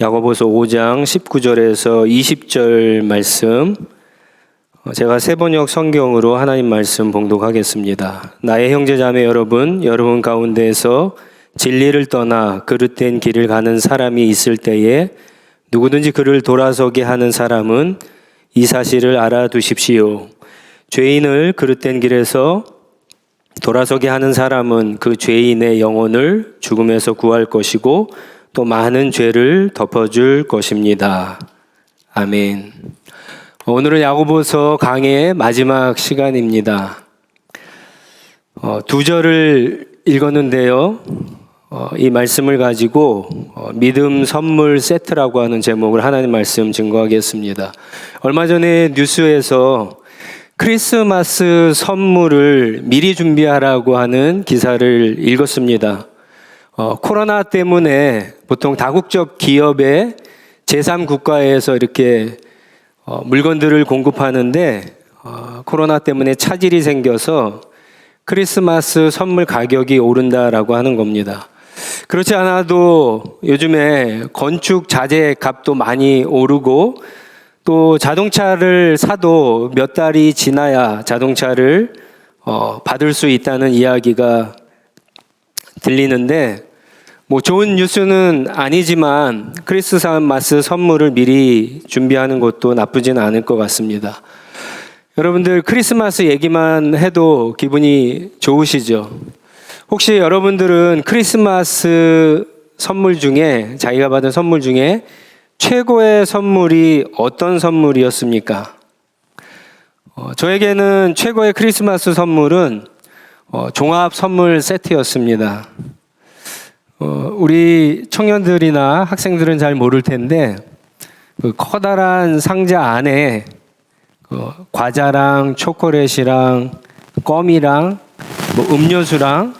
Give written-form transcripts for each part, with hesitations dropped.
야고보서 5장 19절에서 20절 말씀, 제가 세번역 성경으로 하나님 말씀 봉독하겠습니다. 나의 형제자매 여러분 가운데에서 진리를 떠나 그릇된 길을 가는 사람이 있을 때에 누구든지 그를 돌아서게 하는 사람은 이 사실을 알아두십시오. 죄인을 그릇된 길에서 돌아서게 하는 사람은 그 죄인의 영혼을 죽음에서 구할 것이고 또 많은 죄를 덮어줄 것입니다. 아멘. 오늘은 야고보서 강해의 마지막 시간입니다. 두 절을 읽었는데요. 이 말씀을 가지고 믿음 선물 세트라고 하는 제목을 하나님 말씀 증거하겠습니다. 얼마 전에 뉴스에서 크리스마스 선물을 미리 준비하라고 하는 기사를 읽었습니다. 코로나 때문에 보통 다국적 기업의 제3국가에서 이렇게 물건들을 공급하는데 코로나 때문에 차질이 생겨서 크리스마스 선물 가격이 오른다라고 하는 겁니다. 그렇지 않아도 요즘에 건축 자재 값도 많이 오르고 또 자동차를 사도 몇 달이 지나야 자동차를 받을 수 있다는 이야기가 들리는데 좋은 뉴스는 아니지만 크리스마스 선물을 미리 준비하는 것도 나쁘진 않을 것 같습니다. 여러분들 크리스마스 얘기만 해도 기분이 좋으시죠? 혹시 여러분들은 크리스마스 선물 중에 자기가 받은 선물 중에 최고의 선물이 어떤 선물이었습니까? 저에게는 최고의 크리스마스 선물은 종합 선물 세트였습니다. 우리 청년들이나 학생들은 잘 모를 텐데 그 커다란 상자 안에 과자랑 초콜릿이랑 껌이랑 음료수랑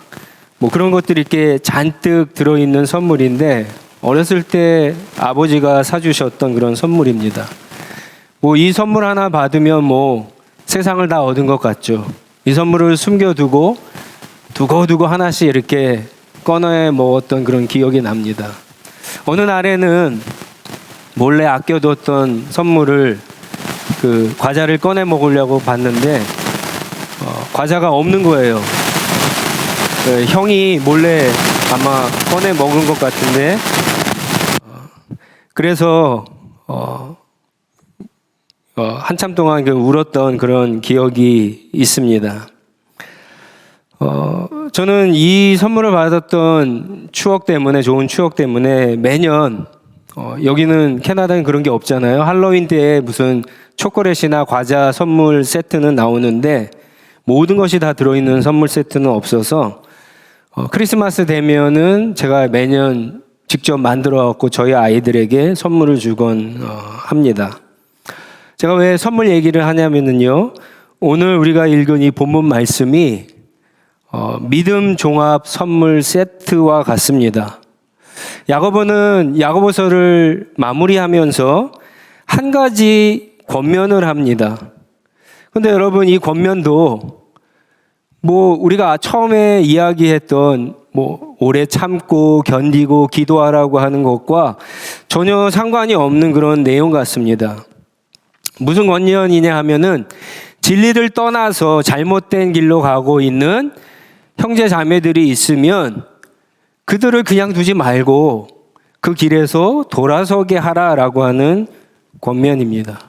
그런 것들이 이렇게 잔뜩 들어있는 선물인데 어렸을 때 아버지가 사주셨던 그런 선물입니다. 이 선물 하나 받으면 세상을 다 얻은 것 같죠. 이 선물을 숨겨두고 두고두고 하나씩 이렇게 꺼내 먹었던 그런 기억이 납니다. 어느 날에는 몰래 아껴뒀던 선물을 과자를 꺼내 먹으려고 봤는데 과자가 없는 거예요. 형이 몰래 아마 꺼내 먹은 것 같은데 그래서 한참 동안 울었던 그런 기억이 있습니다. 저는 이 선물을 받았던 추억 때문에, 좋은 추억 때문에 매년 여기는 캐나다는 그런 게 없잖아요. 할로윈 때에 무슨 초콜릿이나 과자 선물 세트는 나오는데 모든 것이 다 들어있는 선물 세트는 없어서 크리스마스 되면은 제가 매년 직접 만들어 갖고 저희 아이들에게 선물을 주곤 합니다. 제가 왜 선물 얘기를 하냐면은요, 오늘 우리가 읽은 이 본문 말씀이 믿음 종합 선물 세트와 같습니다. 야고보는 야고보서를 마무리하면서 한 가지 권면을 합니다. 근데 여러분, 이 권면도 우리가 처음에 이야기했던 오래 참고 견디고 기도하라고 하는 것과 전혀 상관이 없는 그런 내용 같습니다. 무슨 권면이냐 하면은 진리를 떠나서 잘못된 길로 가고 있는 형제 자매들이 있으면 그들을 그냥 두지 말고 그 길에서 돌아서게 하라라고 하는 권면입니다.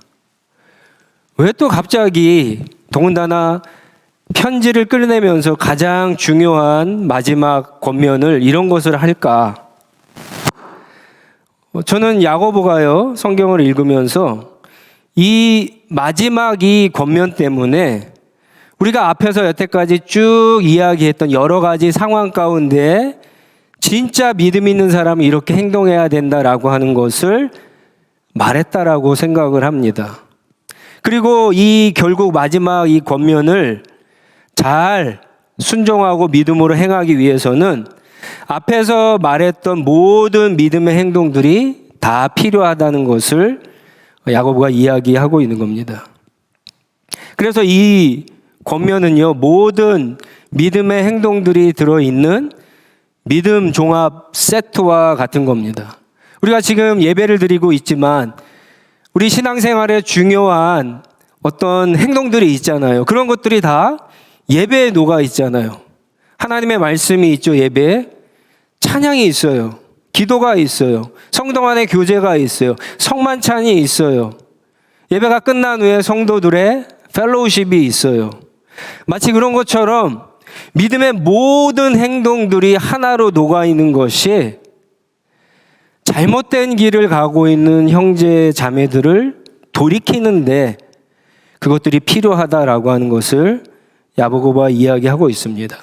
왜 또 갑자기 더군다나 편지를 끌어내면서 가장 중요한 마지막 권면을 이런 것을 할까? 저는 야고보가요, 성경을 읽으면서 이 마지막 이 권면 때문에 우리가 앞에서 여태까지 쭉 이야기했던 여러 가지 상황 가운데 진짜 믿음 있는 사람은 이렇게 행동해야 된다라고 하는 것을 말했다라고 생각을 합니다. 그리고 결국 마지막 이 권면을 잘 순종하고 믿음으로 행하기 위해서는 앞에서 말했던 모든 믿음의 행동들이 다 필요하다는 것을 야고보가 이야기하고 있는 겁니다. 그래서 이 권면은요, 모든 믿음의 행동들이 들어있는 믿음 종합 세트와 같은 겁니다. 우리가 지금 예배를 드리고 있지만 우리 신앙생활에 중요한 어떤 행동들이 있잖아요. 그런 것들이 다 예배에 녹아 있잖아요. 하나님의 말씀이 있죠, 예배에. 찬양이 있어요. 기도가 있어요. 성도 안에 교제가 있어요. 성만찬이 있어요. 예배가 끝난 후에 성도들의 펠로우십이 있어요. 마치 그런 것처럼 믿음의 모든 행동들이 하나로 녹아 있는 것이 잘못된 길을 가고 있는 형제 자매들을 돌이키는데 그것들이 필요하다라고 하는 것을 야고보가 이야기하고 있습니다.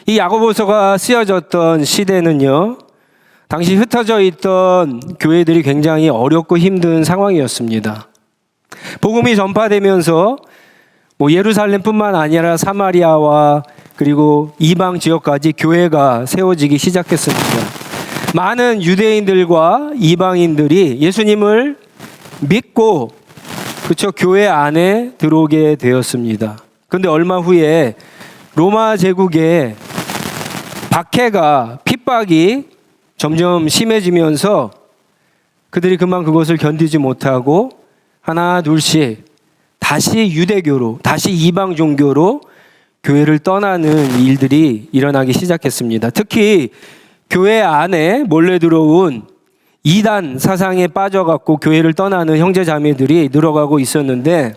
이 야고보서가 쓰여졌던 시대는요, 당시 흩어져 있던 교회들이 굉장히 어렵고 힘든 상황이었습니다. 복음이 전파되면서 예루살렘뿐만 아니라 사마리아와 그리고 이방 지역까지 교회가 세워지기 시작했습니다. 많은 유대인들과 이방인들이 예수님을 믿고 교회 안에 들어오게 되었습니다. 그런데 얼마 후에 로마 제국의 박해가 핍박이 점점 심해지면서 그들이 그만 그것을 견디지 못하고 하나 둘씩 다시 유대교로, 다시 이방 종교로 교회를 떠나는 일들이 일어나기 시작했습니다. 특히 교회 안에 몰래 들어온 이단 사상에 빠져갖고 교회를 떠나는 형제 자매들이 늘어가고 있었는데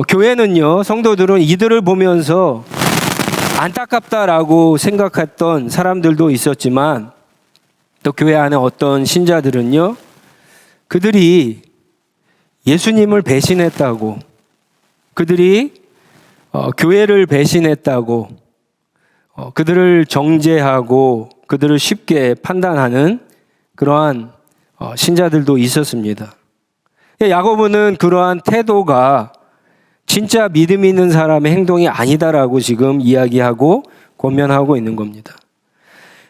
교회는요, 성도들은 이들을 보면서 안타깝다라고 생각했던 사람들도 있었지만 또 교회 안에 어떤 신자들은요, 그들이 예수님을 배신했다고, 그들이 교회를 배신했다고, 그들을 정죄하고 그들을 쉽게 판단하는 그러한 신자들도 있었습니다. 야고보는 그러한 태도가 진짜 믿음 있는 사람의 행동이 아니다라고 지금 이야기하고 권면하고 있는 겁니다.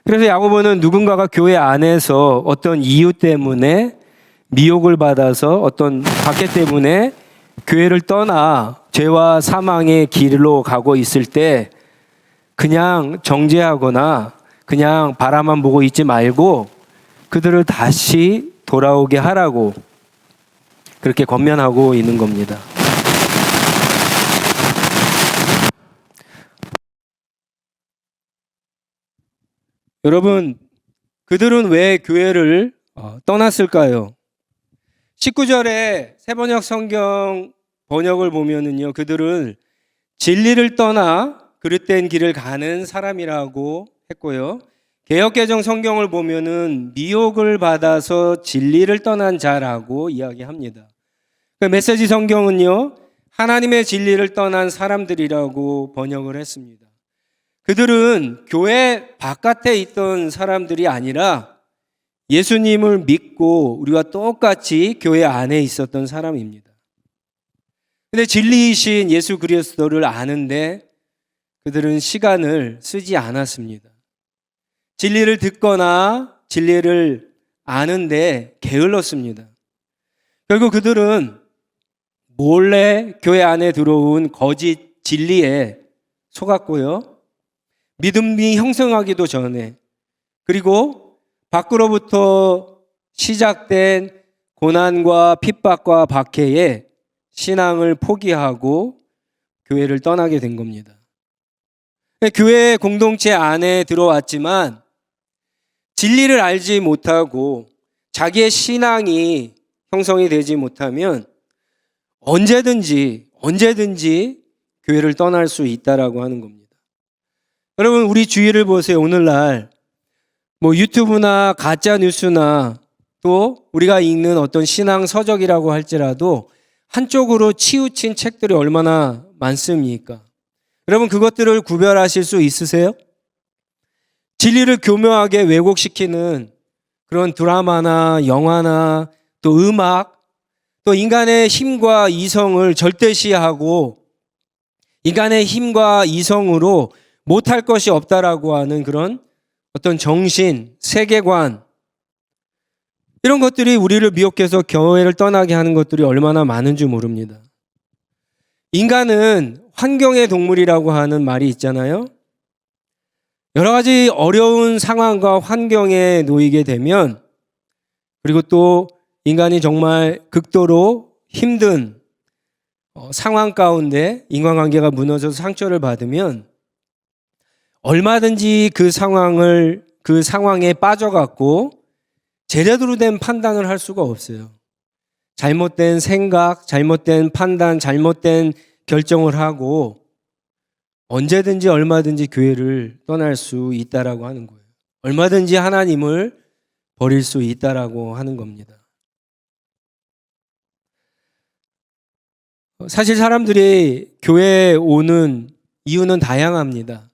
그래서 야고보는 누군가가 교회 안에서 어떤 이유 때문에 미혹을 받아서 어떤 박해 때문에 교회를 떠나 죄와 사망의 길로 가고 있을 때 그냥 정죄하거나 그냥 바라만 보고 있지 말고 그들을 다시 돌아오게 하라고 그렇게 권면하고 있는 겁니다. 여러분, 그들은 왜 교회를 떠났을까요? 19절에 새번역 성경 번역을 보면은요, 그들은 진리를 떠나 그릇된 길을 가는 사람이라고 했고요. 개역개정 성경을 보면은 미혹을 받아서 진리를 떠난 자라고 이야기합니다. 메시지 성경은요, 하나님의 진리를 떠난 사람들이라고 번역을 했습니다. 그들은 교회 바깥에 있던 사람들이 아니라 예수님을 믿고 우리와 똑같이 교회 안에 있었던 사람입니다. 근데 진리이신 예수 그리스도를 아는데 그들은 시간을 쓰지 않았습니다. 진리를 듣거나 진리를 아는데 게을렀습니다. 결국 그들은 몰래 교회 안에 들어온 거짓 진리에 속았고요. 믿음이 형성하기도 전에, 그리고 밖으로부터 시작된 고난과 핍박과 박해에 신앙을 포기하고 교회를 떠나게 된 겁니다. 교회 공동체 안에 들어왔지만 진리를 알지 못하고 자기의 신앙이 형성이 되지 못하면 언제든지 교회를 떠날 수 있다라고 하는 겁니다. 여러분, 우리 주위를 보세요. 오늘날 유튜브나 가짜 뉴스나 또 우리가 읽는 어떤 신앙 서적이라고 할지라도 한쪽으로 치우친 책들이 얼마나 많습니까? 여러분, 그것들을 구별하실 수 있으세요? 진리를 교묘하게 왜곡시키는 그런 드라마나 영화나 또 음악, 또 인간의 힘과 이성을 절대시하고 인간의 힘과 이성으로 못할 것이 없다라고 하는 그런 어떤 정신, 세계관, 이런 것들이 우리를 미혹해서 교회를 떠나게 하는 것들이 얼마나 많은지 모릅니다. 인간은 환경의 동물이라고 하는 말이 있잖아요. 여러 가지 어려운 상황과 환경에 놓이게 되면, 그리고 또 인간이 정말 극도로 힘든 상황 가운데 인간관계가 무너져서 상처를 받으면 얼마든지 그 상황에 빠져갖고 제대로 된 판단을 할 수가 없어요. 잘못된 생각, 잘못된 판단, 잘못된 결정을 하고 언제든지 얼마든지 교회를 떠날 수 있다라고 하는 거예요. 얼마든지 하나님을 버릴 수 있다라고 하는 겁니다. 사실 사람들이 교회에 오는 이유는 다양합니다.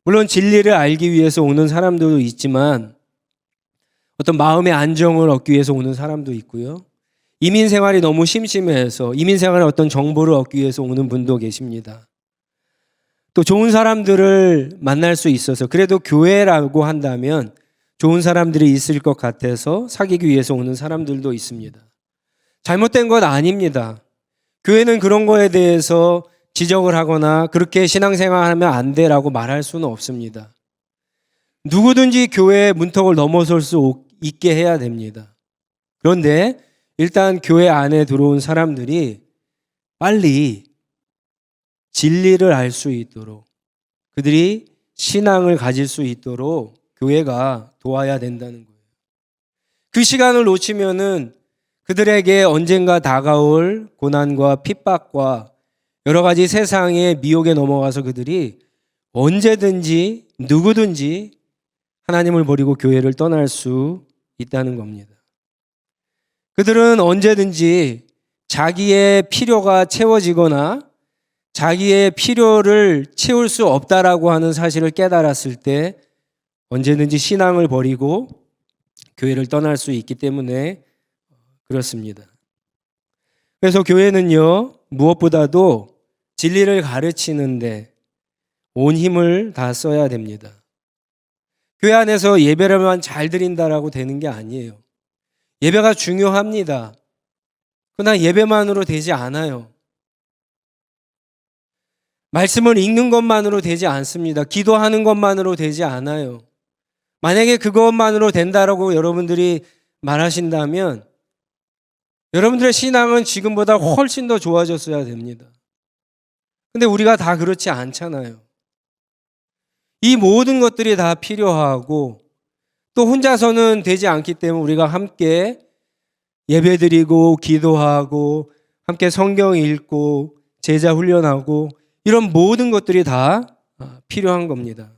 물론 진리를 알기 위해서 오는 사람도 있지만 어떤 마음의 안정을 얻기 위해서 오는 사람도 있고요. 이민 생활이 너무 심심해서 이민 생활의 어떤 정보를 얻기 위해서 오는 분도 계십니다. 또 좋은 사람들을 만날 수 있어서, 그래도 교회라고 한다면 좋은 사람들이 있을 것 같아서 사귀기 위해서 오는 사람들도 있습니다. 잘못된 건 아닙니다. 교회는 그런 거에 대해서 지적을 하거나 그렇게 신앙생활하면 안 돼라고 말할 수는 없습니다. 누구든지 교회의 문턱을 넘어설 수 있게 해야 됩니다. 그런데 일단 교회 안에 들어온 사람들이 빨리 진리를 알 수 있도록, 그들이 신앙을 가질 수 있도록 교회가 도와야 된다는 거예요. 그 시간을 놓치면은 그들에게 언젠가 다가올 고난과 핍박과 여러 가지 세상의 미혹에 넘어가서 그들이 언제든지 누구든지 하나님을 버리고 교회를 떠날 수 있다는 겁니다. 그들은 언제든지 자기의 필요가 채워지거나 자기의 필요를 채울 수 없다라고 하는 사실을 깨달았을 때 언제든지 신앙을 버리고 교회를 떠날 수 있기 때문에 그렇습니다. 그래서 교회는요, 무엇보다도 진리를 가르치는데 온 힘을 다 써야 됩니다. 교회 안에서 예배를만 잘 드린다라고 되는 게 아니에요. 예배가 중요합니다. 그러나 예배만으로 되지 않아요. 말씀을 읽는 것만으로 되지 않습니다. 기도하는 것만으로 되지 않아요. 만약에 그것만으로 된다라고 여러분들이 말하신다면 여러분들의 신앙은 지금보다 훨씬 더 좋아졌어야 됩니다. 근데 우리가 다 그렇지 않잖아요. 이 모든 것들이 다 필요하고 또 혼자서는 되지 않기 때문에 우리가 함께 예배드리고 기도하고 함께 성경 읽고 제자 훈련하고 이런 모든 것들이 다 필요한 겁니다.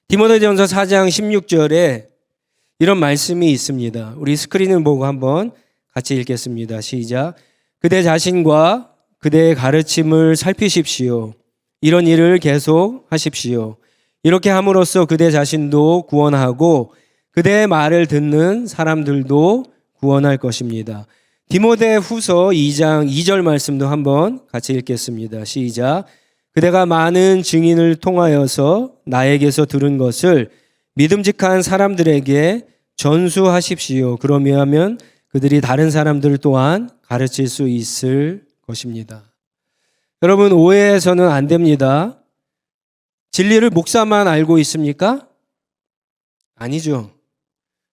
디모데전서 4장 16절에 이런 말씀이 있습니다. 우리 스크린을 보고 한번 같이 읽겠습니다. 시작. 그대 자신과 그대의 가르침을 살피십시오. 이런 일을 계속 하십시오. 이렇게 함으로써 그대 자신도 구원하고 그대의 말을 듣는 사람들도 구원할 것입니다. 디모데 후서 2장 2절 말씀도 한번 같이 읽겠습니다. 시작. 그대가 많은 증인을 통하여서 나에게서 들은 것을 믿음직한 사람들에게 전수하십시오. 그러면 그들이 다른 사람들 또한 가르칠 수 있을 것입니다. 여러분, 오해해서는 안 됩니다. 진리를 목사만 알고 있습니까? 아니죠.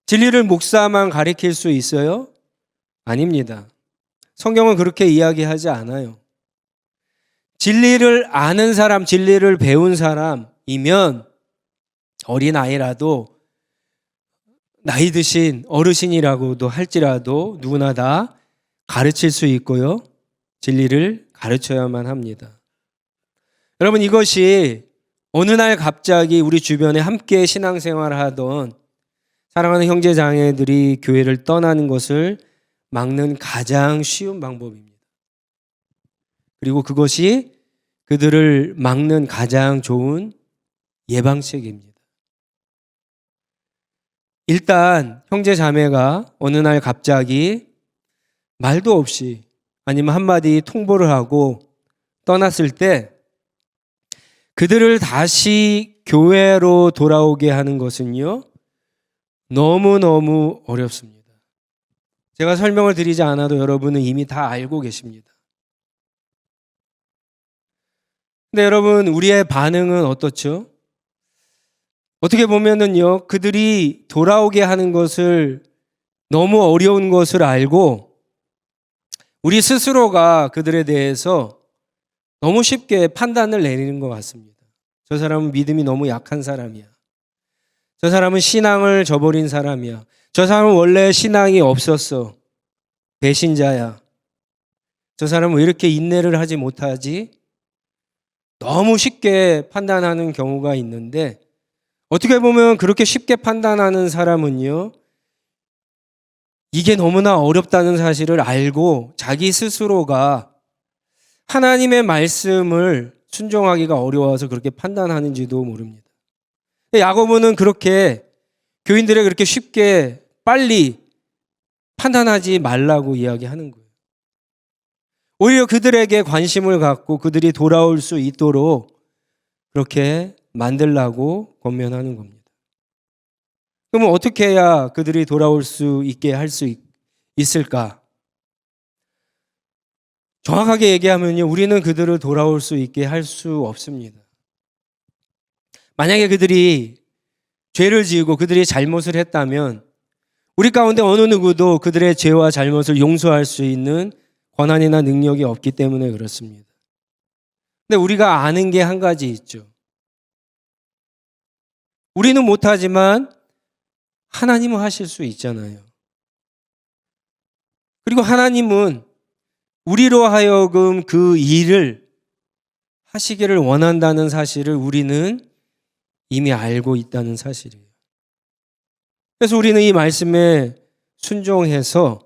진리를 목사만 가르칠 수 있어요? 아닙니다. 성경은 그렇게 이야기하지 않아요. 진리를 아는 사람, 진리를 배운 사람이면 어린아이라도 나이 드신 어르신이라고도 할지라도 누구나 다 가르칠 수 있고요. 진리를 가르쳐야만 합니다. 여러분, 이것이 어느 날 갑자기 우리 주변에 함께 신앙생활을 하던 사랑하는 형제 자매들이 교회를 떠나는 것을 막는 가장 쉬운 방법입니다. 그리고 그것이 그들을 막는 가장 좋은 예방책입니다. 일단 형제 자매가 어느 날 갑자기 말도 없이 아니면 한마디 통보를 하고 떠났을 때 그들을 다시 교회로 돌아오게 하는 것은요, 너무너무 어렵습니다. 제가 설명을 드리지 않아도 여러분은 이미 다 알고 계십니다. 근데 여러분, 우리의 반응은 어떻죠? 어떻게 보면은요, 그들이 돌아오게 하는 것을 너무 어려운 것을 알고 우리 스스로가 그들에 대해서 너무 쉽게 판단을 내리는 것 같습니다. 저 사람은 믿음이 너무 약한 사람이야. 저 사람은 신앙을 저버린 사람이야. 저 사람은 원래 신앙이 없었어. 배신자야. 저 사람은 왜 이렇게 인내를 하지 못하지? 너무 쉽게 판단하는 경우가 있는데, 어떻게 보면 그렇게 쉽게 판단하는 사람은요, 이게 너무나 어렵다는 사실을 알고 자기 스스로가 하나님의 말씀을 순종하기가 어려워서 그렇게 판단하는지도 모릅니다. 야고보는 그렇게 교인들에게 그렇게 쉽게 빨리 판단하지 말라고 이야기하는 거예요. 오히려 그들에게 관심을 갖고 그들이 돌아올 수 있도록 그렇게 만들라고 권면하는 겁니다. 그러면 어떻게 해야 그들이 돌아올 수 있게 할 수 있을까? 정확하게 얘기하면요, 우리는 그들을 돌아올 수 있게 할 수 없습니다. 만약에 그들이 죄를 지으고 그들이 잘못을 했다면 우리 가운데 어느 누구도 그들의 죄와 잘못을 용서할 수 있는 권한이나 능력이 없기 때문에 그렇습니다. 근데 우리가 아는 게 한 가지 있죠. 우리는 못하지만 하나님은 하실 수 있잖아요. 그리고 하나님은 우리로 하여금 그 일을 하시기를 원한다는 사실을 우리는 이미 알고 있다는 사실이에요. 그래서 우리는 이 말씀에 순종해서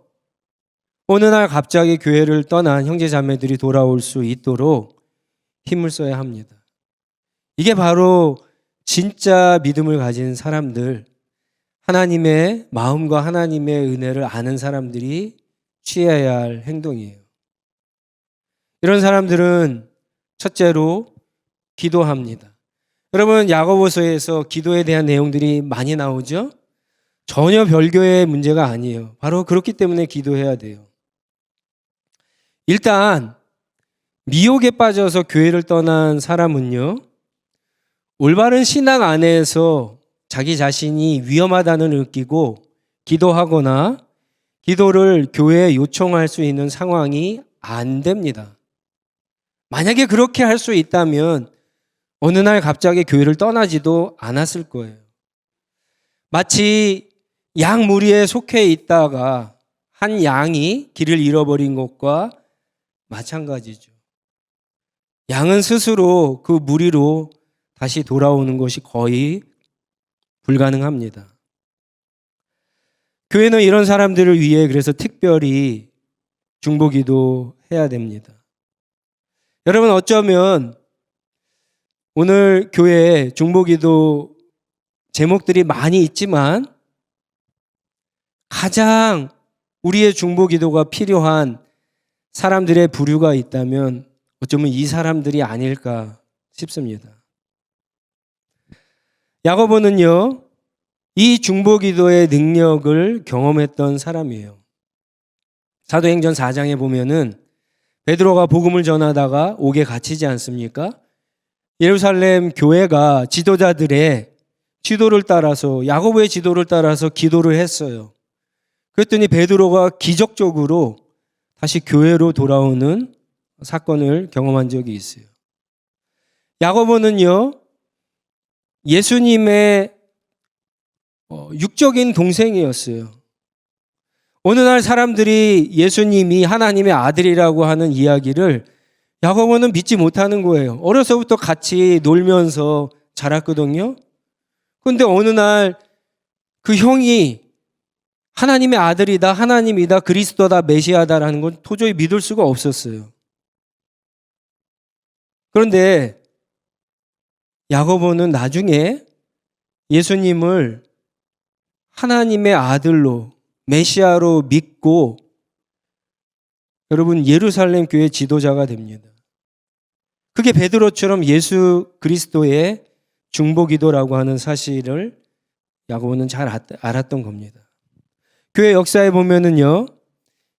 어느 날 갑자기 교회를 떠난 형제 자매들이 돌아올 수 있도록 힘을 써야 합니다. 이게 바로 진짜 믿음을 가진 사람들, 하나님의 마음과 하나님의 은혜를 아는 사람들이 취해야 할 행동이에요. 이런 사람들은 첫째로 기도합니다. 여러분, 야고보서에서 기도에 대한 내용들이 많이 나오죠? 전혀 별교의 문제가 아니에요. 바로 그렇기 때문에 기도해야 돼요. 일단 미혹에 빠져서 교회를 떠난 사람은요, 올바른 신앙 안에서 자기 자신이 위험하다는 느끼고 기도하거나 기도를 교회에 요청할 수 있는 상황이 안 됩니다. 만약에 그렇게 할 수 있다면 어느 날 갑자기 교회를 떠나지도 않았을 거예요. 마치 양 무리에 속해 있다가 한 양이 길을 잃어버린 것과 마찬가지죠. 양은 스스로 그 무리로 다시 돌아오는 것이 거의 불가능합니다. 교회는 이런 사람들을 위해 그래서 특별히 중보기도 해야 됩니다. 여러분, 어쩌면 오늘 교회에 중보기도 제목들이 많이 있지만 가장 우리의 중보기도가 필요한 사람들의 부류가 있다면 어쩌면 이 사람들이 아닐까 싶습니다. 야고보는요, 이 중보기도의 능력을 경험했던 사람이에요. 사도행전 4장에 보면은 베드로가 복음을 전하다가 옥에 갇히지 않습니까? 예루살렘 교회가 지도자들의 지도를 따라서, 야고보의 지도를 따라서 기도를 했어요. 그랬더니 베드로가 기적적으로 다시 교회로 돌아오는 사건을 경험한 적이 있어요. 야고보는요, 예수님의 육적인 동생이었어요. 어느 날 사람들이 예수님이 하나님의 아들이라고 하는 이야기를 야고보는 믿지 못하는 거예요. 어려서부터 같이 놀면서 자랐거든요. 그런데 어느 날 그 형이 하나님의 아들이다, 하나님이다, 그리스도다, 메시아다라는 건 도저히 믿을 수가 없었어요. 그런데 야고보는 나중에 예수님을 하나님의 아들로, 메시아로 믿고 여러분 예루살렘 교회 지도자가 됩니다. 그게 베드로처럼 예수 그리스도의 중보기도라고 하는 사실을 야고보는 잘 알았던 겁니다. 교회 역사에 보면은요,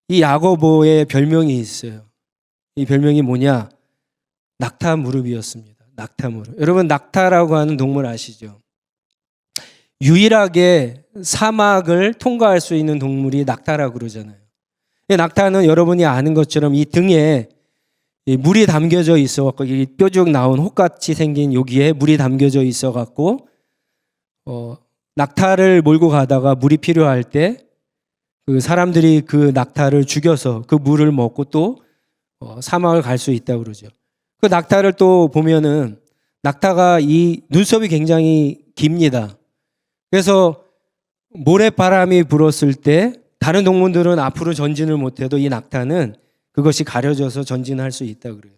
이 야고보의 별명이 있어요. 이 별명이 뭐냐? 낙타 무릎이었습니다. 낙타 무릎. 여러분, 낙타라고 하는 동물 아시죠? 유일하게 사막을 통과할 수 있는 동물이 낙타라고 그러잖아요. 낙타는 여러분이 아는 것처럼 이 등에 물이 담겨져 있어갖고 이 뾰족 나온 혹같이 생긴 여기에 물이 담겨져 있어갖고 낙타를 몰고 가다가 물이 필요할 때 그 사람들이 그 낙타를 죽여서 그 물을 먹고 또 사막을 갈 수 있다고 그러죠. 그 낙타를 또 보면은 낙타가 이 눈썹이 굉장히 깁니다. 그래서 모래바람이 불었을 때 다른 동물들은 앞으로 전진을 못해도 이 낙타는 그것이 가려져서 전진할 수 있다고 그래요.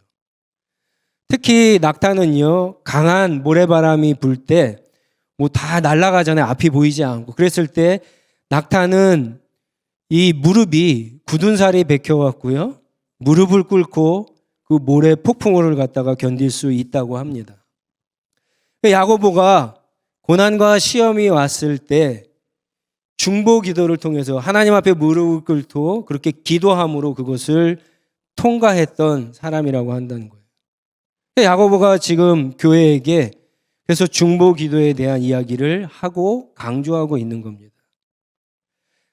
특히 낙타는요, 강한 모래바람이 불 때 뭐 다 날아가잖아요. 앞이 보이지 않고. 그랬을 때 낙타는 이 무릎이 굳은 살이 bek혀갖고요, 무릎을 꿇고 그 모래 폭풍우를 갖다가 견딜 수 있다고 합니다. 야고보가 고난과 시험이 왔을 때 중보 기도를 통해서 하나님 앞에 무릎을 꿇고 그렇게 기도함으로 그것을 통과했던 사람이라고 한다는 거예요. 야고보가 지금 교회에게 그래서 중보 기도에 대한 이야기를 하고 강조하고 있는 겁니다.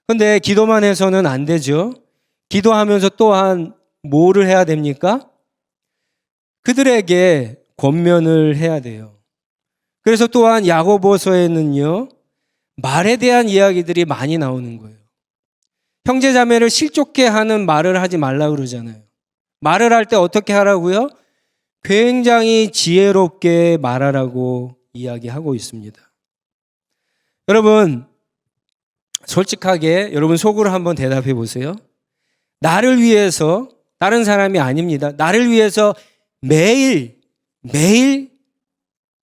그런데 기도만 해서는 안 되죠. 기도하면서 또한 뭐를 해야 됩니까? 그들에게 권면을 해야 돼요. 그래서 또한 야고보서에는요, 말에 대한 이야기들이 많이 나오는 거예요. 형제자매를 실족해 하는 말을 하지 말라 그러잖아요. 말을 할 때 어떻게 하라고요? 굉장히 지혜롭게 말하라고 이야기하고 있습니다. 여러분, 솔직하게 여러분 속으로 한번 대답해 보세요. 나를 위해서, 다른 사람이 아닙니다. 나를 위해서 매일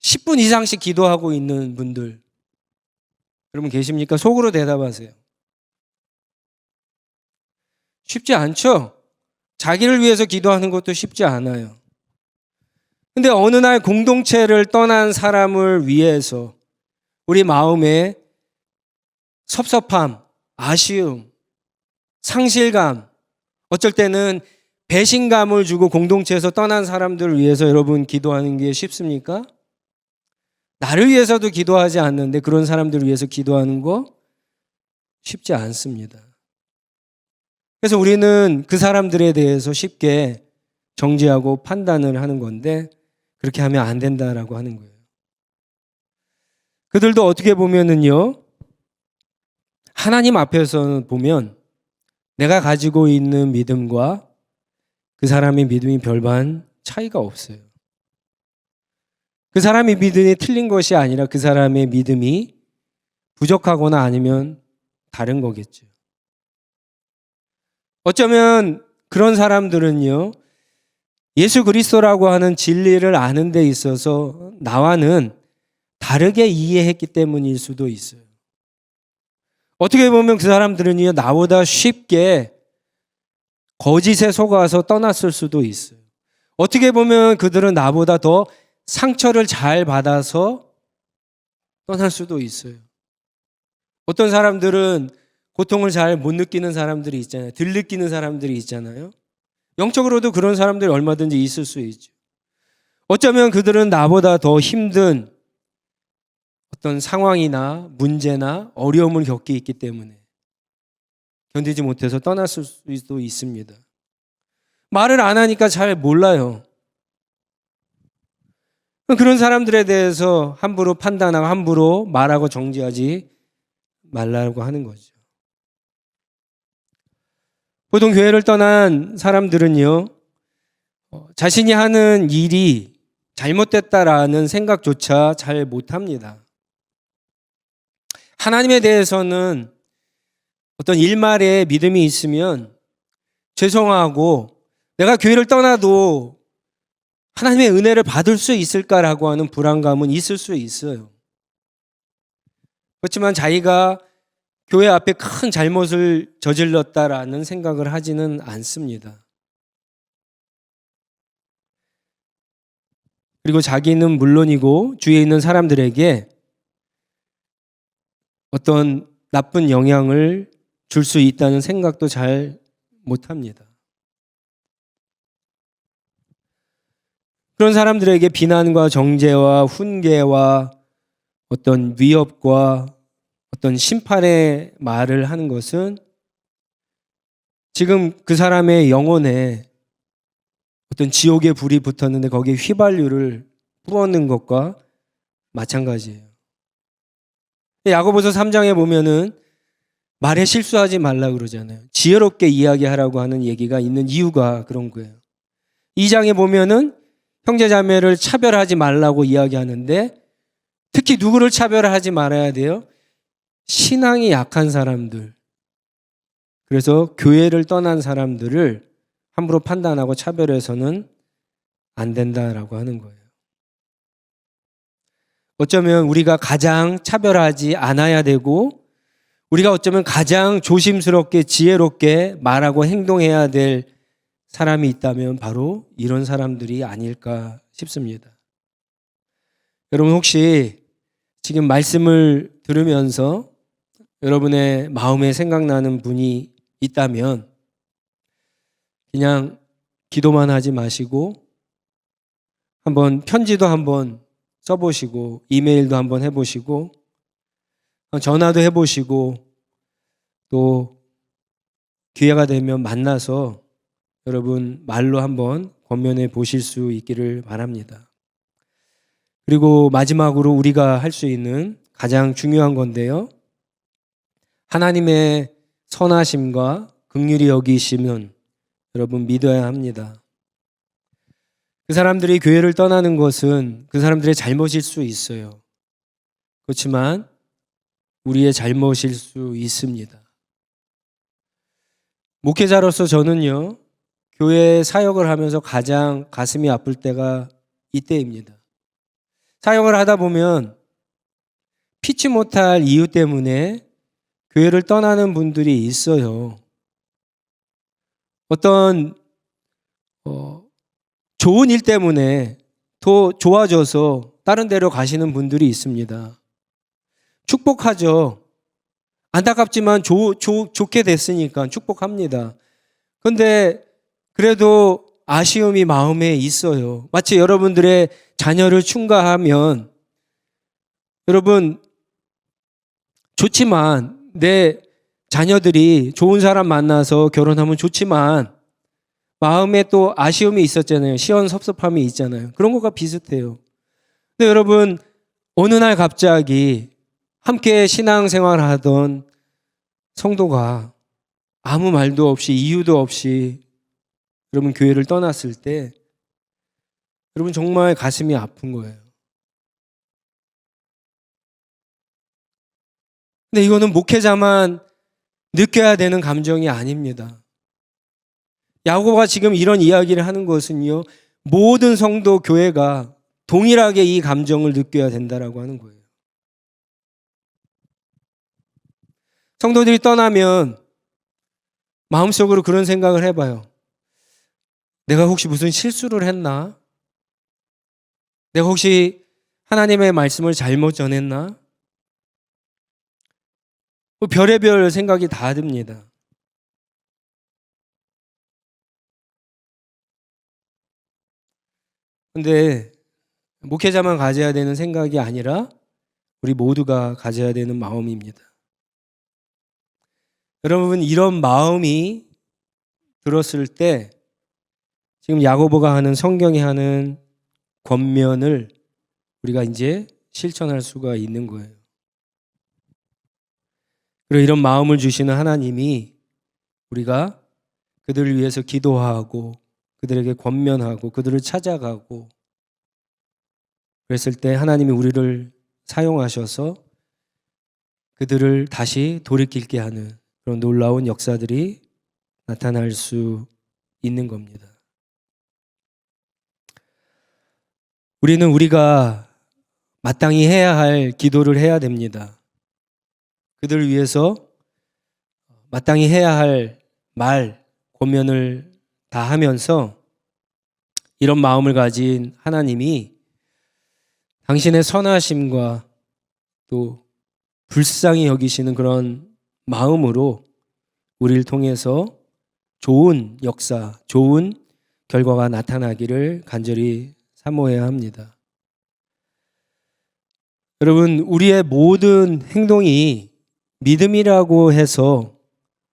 10분 이상씩 기도하고 있는 분들 여러분 계십니까? 속으로 대답하세요. 쉽지 않죠? 자기를 위해서 기도하는 것도 쉽지 않아요. 근데 어느 날 공동체를 떠난 사람을 위해서 우리 마음에 섭섭함, 아쉬움, 상실감, 어쩔 때는 배신감을 주고 공동체에서 떠난 사람들을 위해서 여러분 기도하는 게 쉽습니까? 나를 위해서도 기도하지 않는데 그런 사람들을 위해서 기도하는 거 쉽지 않습니다. 그래서 우리는 그 사람들에 대해서 쉽게 정죄하고 판단을 하는 건데 그렇게 하면 안 된다라고 하는 거예요. 그들도 어떻게 보면은요, 하나님 앞에서 보면 내가 가지고 있는 믿음과 그 사람의 믿음이 별반 차이가 없어요. 그 사람의 믿음이 틀린 것이 아니라 그 사람의 믿음이 부족하거나 아니면 다른 거겠죠. 어쩌면 그런 사람들은요, 예수 그리스도라고 하는 진리를 아는 데 있어서 나와는 다르게 이해했기 때문일 수도 있어요. 어떻게 보면 그 사람들은요, 나보다 쉽게 거짓에 속아서 떠났을 수도 있어요. 어떻게 보면 그들은 나보다 더 상처를 잘 받아서 떠날 수도 있어요. 어떤 사람들은 고통을 잘 못 느끼는 사람들이 있잖아요. 덜 느끼는 사람들이 있잖아요. 영적으로도 그런 사람들이 얼마든지 있을 수 있죠. 어쩌면 그들은 나보다 더 힘든 어떤 상황이나 문제나 어려움을 겪기 있기 때문에 견디지 못해서 떠났을 수도 있습니다. 말을 안 하니까 잘 몰라요. 그런 사람들에 대해서 함부로 판단하고 함부로 말하고 정죄하지 말라고 하는 거죠. 보통 교회를 떠난 사람들은요, 자신이 하는 일이 잘못됐다라는 생각조차 잘 못합니다. 하나님에 대해서는 어떤 일말의 믿음이 있으면 죄송하고 내가 교회를 떠나도 하나님의 은혜를 받을 수 있을까라고 하는 불안감은 있을 수 있어요. 그렇지만 자기가 교회 앞에 큰 잘못을 저질렀다라는 생각을 하지는 않습니다. 그리고 자기는 물론이고 주위에 있는 사람들에게 어떤 나쁜 영향을 줄 수 있다는 생각도 잘 못합니다. 그런 사람들에게 비난과 정죄와 훈계와 어떤 위협과 어떤 심판의 말을 하는 것은 지금 그 사람의 영혼에 어떤 지옥의 불이 붙었는데 거기에 휘발유를 부어넣는 것과 마찬가지예요. 야고보서 3장에 보면은 말에 실수하지 말라 그러잖아요. 지혜롭게 이야기하라고 하는 얘기가 있는 이유가 그런 거예요. 2장에 보면은 형제자매를 차별하지 말라고 이야기하는데 특히 누구를 차별하지 말아야 돼요? 신앙이 약한 사람들. 그래서 교회를 떠난 사람들을 함부로 판단하고 차별해서는 안 된다라고 하는 거예요. 어쩌면 우리가 가장 차별하지 않아야 되고 우리가 어쩌면 가장 조심스럽게 지혜롭게 말하고 행동해야 될 사람이 있다면 바로 이런 사람들이 아닐까 싶습니다. 여러분 혹시 지금 말씀을 들으면서 여러분의 마음에 생각나는 분이 있다면 그냥 기도만 하지 마시고 한번 편지도 한번 써보시고 이메일도 한번 해보시고 전화도 해보시고 또 기회가 되면 만나서 여러분 말로 한번 권면해 보실 수 있기를 바랍니다. 그리고 마지막으로 우리가 할 수 있는 가장 중요한 건데요. 하나님의 선하심과 긍휼히 여기심은 여러분 믿어야 합니다. 그 사람들이 교회를 떠나는 것은 그 사람들의 잘못일 수 있어요. 그렇지만 우리의 잘못일 수 있습니다. 목회자로서 저는요, 교회 사역을 하면서 가장 가슴이 아플 때가 이때입니다. 사역을 하다 보면 피치 못할 이유 때문에 교회를 떠나는 분들이 있어요. 어떤 좋은 일 때문에 더 좋아져서 다른 데로 가시는 분들이 있습니다. 축복하죠. 안타깝지만 좋게 됐으니까 축복합니다. 그런데 그래도 아쉬움이 마음에 있어요. 마치 여러분들의 자녀를 충가하면 여러분 좋지만 내 자녀들이 좋은 사람 만나서 결혼하면 좋지만 마음에 또 아쉬움이 있었잖아요. 시원섭섭함이 있잖아요. 그런 것과 비슷해요. 근데 여러분 어느 날 갑자기 함께 신앙생활 하던 성도가 아무 말도 없이 이유도 없이 여러분 교회를 떠났을 때 여러분 정말 가슴이 아픈 거예요. 근데 이거는 목회자만 느껴야 되는 감정이 아닙니다. 야고보가 지금 이런 이야기를 하는 것은요, 모든 성도 교회가 동일하게 이 감정을 느껴야 된다라고 하는 거예요. 성도들이 떠나면 마음속으로 그런 생각을 해봐요. 내가 혹시 무슨 실수를 했나? 내가 혹시 하나님의 말씀을 잘못 전했나? 별의별 생각이 다 듭니다. 근데 목회자만 가져야 되는 생각이 아니라 우리 모두가 가져야 되는 마음입니다. 여러분 이런 마음이 들었을 때 지금 야고보가 하는 성경이 하는 권면을 우리가 이제 실천할 수가 있는 거예요. 그리고 이런 마음을 주시는 하나님이 우리가 그들을 위해서 기도하고 그들에게 권면하고 그들을 찾아가고 그랬을 때 하나님이 우리를 사용하셔서 그들을 다시 돌이키게 하는 그런 놀라운 역사들이 나타날 수 있는 겁니다. 우리는 우리가 마땅히 해야 할 기도를 해야 됩니다. 그들을 위해서 마땅히 해야 할 말, 권면을 다 하면서 이런 마음을 가진 하나님이 당신의 선하심과 또 불쌍히 여기시는 그런 마음으로 우리를 통해서 좋은 역사, 좋은 결과가 나타나기를 간절히 사모해야 합니다. 여러분, 우리의 모든 행동이 믿음이라고 해서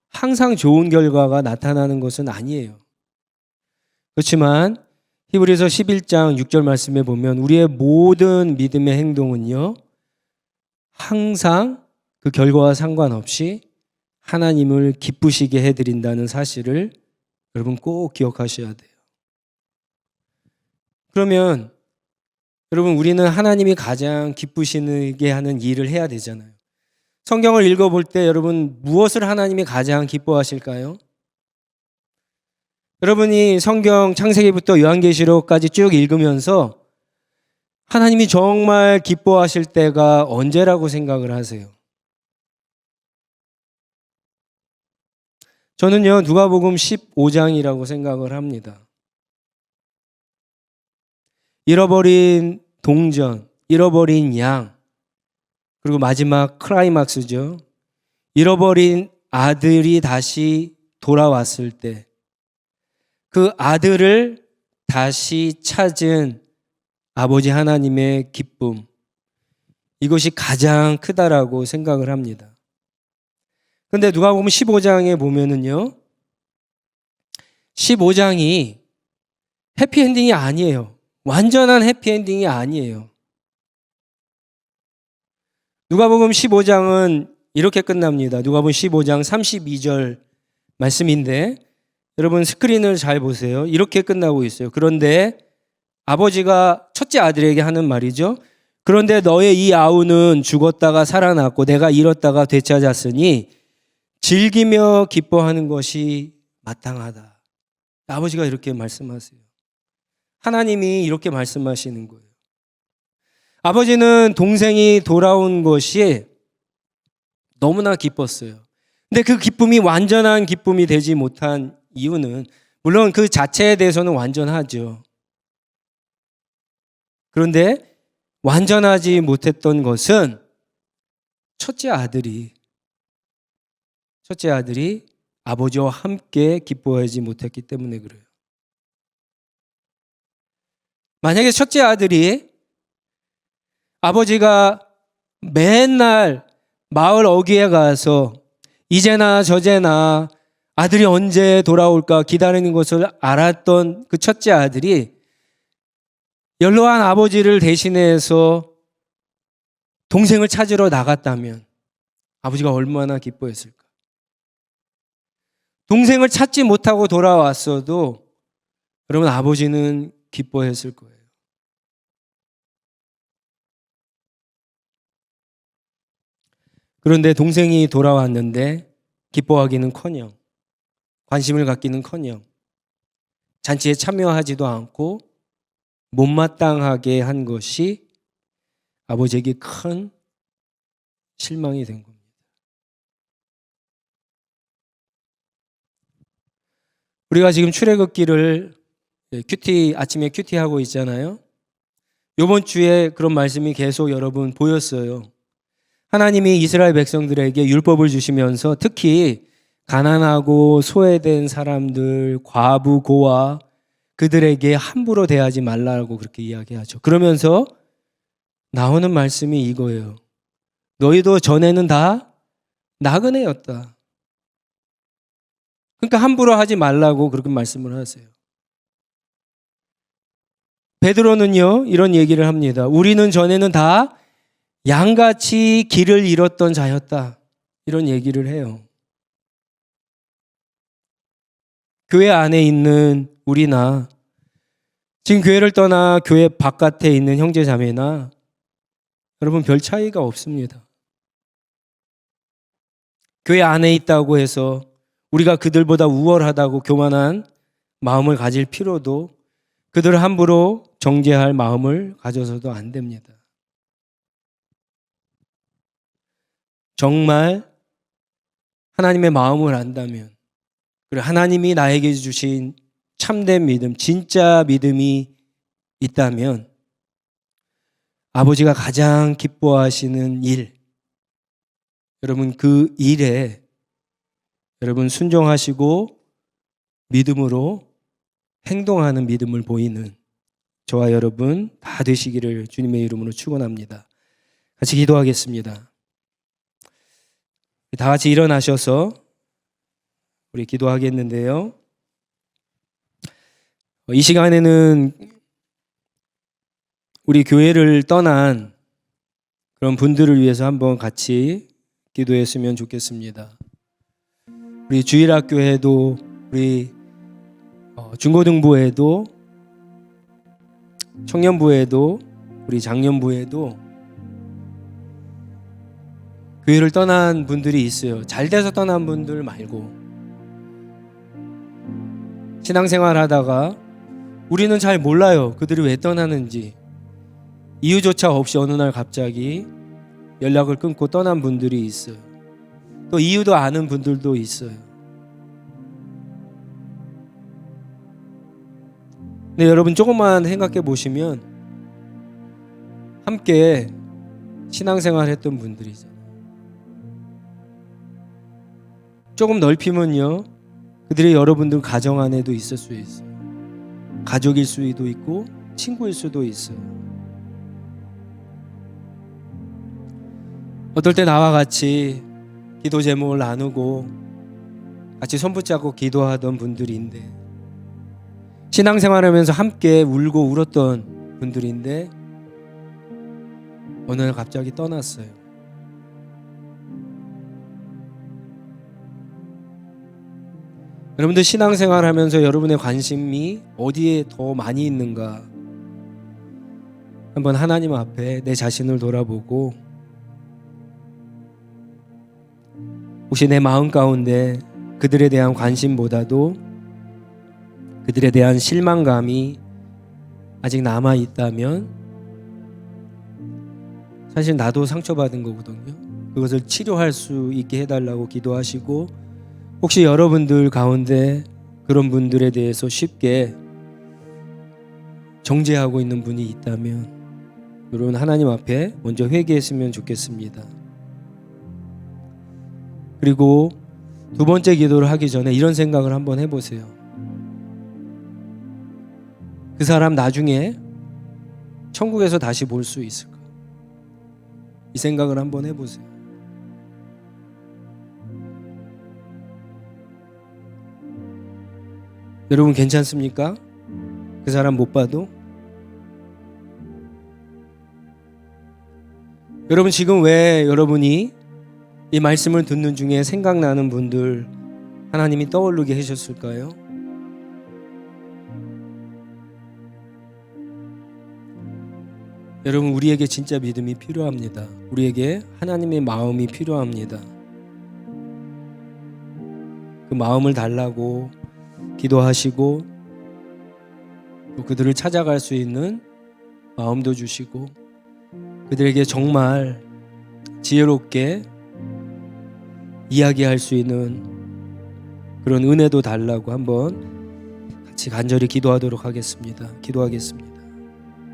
항상 좋은 결과가 나타나는 것은 아니에요. 그렇지만 히브리서 11장 6절 말씀에 보면 우리의 모든 믿음의 행동은요, 항상 그 결과와 상관없이 하나님을 기쁘시게 해드린다는 사실을 여러분 꼭 기억하셔야 돼요. 그러면 여러분, 우리는 하나님이 가장 기쁘시게 하는 일을 해야 되잖아요. 성경을 읽어볼 때 여러분, 무엇을 하나님이 가장 기뻐하실까요? 여러분이 성경 창세기부터 요한계시록까지 쭉 읽으면서 하나님이 정말 기뻐하실 때가 언제라고 생각을 하세요? 저는요, 누가복음 15장이라고 생각을 합니다. 잃어버린 동전, 잃어버린 양, 그리고 마지막 클라이막스죠. 잃어버린 아들이 다시 돌아왔을 때 그 아들을 다시 찾은 아버지 하나님의 기쁨, 이것이 가장 크다라고 생각을 합니다. 그런데 누가복음 15장에 보면은요, 15장이 해피엔딩이 아니에요. 완전한 해피엔딩이 아니에요. 누가복음 15장은 이렇게 끝납니다. 누가복음 15장 32절 말씀인데 여러분 스크린을 잘 보세요. 이렇게 끝나고 있어요. 그런데 아버지가 첫째 아들에게 하는 말이죠. 그런데 너의 이 아우는 죽었다가 살아났고 내가 잃었다가 되찾았으니 즐기며 기뻐하는 것이 마땅하다. 아버지가 이렇게 말씀하세요. 하나님이 이렇게 말씀하시는 거예요. 아버지는 동생이 돌아온 것이 너무나 기뻤어요. 근데 그 기쁨이 완전한 기쁨이 되지 못한 이유는 물론 그 자체에 대해서는 완전하죠. 그런데 완전하지 못했던 것은 첫째 아들이 아버지와 함께 기뻐하지 못했기 때문에 그래요. 만약에 첫째 아들이 아버지가 맨날 마을 어귀에 가서 이제나 저제나 아들이 언제 돌아올까 기다리는 것을 알았던 그 첫째 아들이 연로한 아버지를 대신해서 동생을 찾으러 나갔다면 아버지가 얼마나 기뻐했을까? 동생을 찾지 못하고 돌아왔어도 여러분 아버지는 기뻐했을 거예요. 그런데 동생이 돌아왔는데 기뻐하기는커녕 관심을 갖기는커녕 잔치에 참여하지도 않고 못마땅하게 한 것이 아버지에게 큰 실망이 된 겁니다. 우리가 지금 출애굽기를 아침에 큐티하고 있잖아요. 이번 주에 그런 말씀이 계속 여러분 보였어요. 하나님이 이스라엘 백성들에게 율법을 주시면서 특히 가난하고 소외된 사람들, 과부, 고아 그들에게 함부로 대하지 말라고 그렇게 이야기하죠. 그러면서 나오는 말씀이 이거예요. 너희도 전에는 다 나그네였다. 그러니까 함부로 하지 말라고 그렇게 말씀을 하세요. 베드로는요 이런 얘기를 합니다. 우리는 전에는 다 양같이 길을 잃었던 자였다. 이런 얘기를 해요. 교회 안에 있는 우리나 지금 교회를 떠나 교회 바깥에 있는 형제 자매나 여러분 별 차이가 없습니다. 교회 안에 있다고 해서 우리가 그들보다 우월하다고 교만한 마음을 가질 필요도 그들을 함부로 정죄할 마음을 가져서도 안 됩니다. 정말 하나님의 마음을 안다면 그리고 하나님이 나에게 주신 참된 믿음, 진짜 믿음이 있다면 아버지가 가장 기뻐하시는 일, 여러분 그 일에 여러분 순종하시고 믿음으로 행동하는 믿음을 보이는 저와 여러분 다 되시기를 주님의 이름으로 축원합니다. 같이 기도하겠습니다. 다 같이 일어나셔서 우리 기도하겠는데요. 이 시간에는 우리 교회를 떠난 그런 분들을 위해서 한번 같이 기도했으면 좋겠습니다. 우리 주일학교에도, 우리 중고등부에도, 청년부에도, 우리 장년부에도 교회를 떠난 분들이 있어요. 잘 돼서 떠난 분들 말고. 신앙생활 하다가 우리는 잘 몰라요. 그들이 왜 떠나는지. 이유조차 없이 어느 날 갑자기 연락을 끊고 떠난 분들이 있어요. 또 이유도 아는 분들도 있어요. 근데 여러분 조금만 생각해 보시면 함께 신앙생활 했던 분들이잖아요. 조금 넓히면요, 그들이 여러분들 가정 안에도 있을 수 있어요. 가족일 수도 있고 친구일 수도 있어요. 어떨 때 나와 같이 기도 제목을 나누고 같이 손 붙잡고 기도하던 분들인데, 신앙생활하면서 함께 울고 울었던 분들인데 어느 날 갑자기 떠났어요. 여러분들 신앙생활하면서 여러분의 관심이 어디에 더 많이 있는가, 한번 하나님 앞에 내 자신을 돌아보고, 혹시 내 마음 가운데 그들에 대한 관심보다도 그들에 대한 실망감이 아직 남아 있다면 사실 나도 상처받은 거거든요. 그것을 치료할 수 있게 해달라고 기도하시고, 혹시 여러분들 가운데 그런 분들에 대해서 쉽게 정죄하고 있는 분이 있다면 여러분 하나님 앞에 먼저 회개했으면 좋겠습니다. 그리고 두 번째 기도를 하기 전에 이런 생각을 한번 해보세요. 그 사람 나중에 천국에서 다시 볼 수 있을까? 이 생각을 한번 해보세요. 여러분 괜찮습니까? 그 사람 못 봐도? 여러분 지금 왜 여러분이 이 말씀을 듣는 중에 생각나는 분들 하나님이 떠오르게 하셨을까요? 여러분 우리에게 진짜 믿음이 필요합니다. 우리에게 하나님의 마음이 필요합니다. 그 마음을 달라고 기도하시고 또 그들을 찾아갈 수 있는 마음도 주시고 그들에게 정말 지혜롭게 이야기할 수 있는 그런 은혜도 달라고 한번 같이 간절히 기도하도록 하겠습니다. 기도하겠습니다.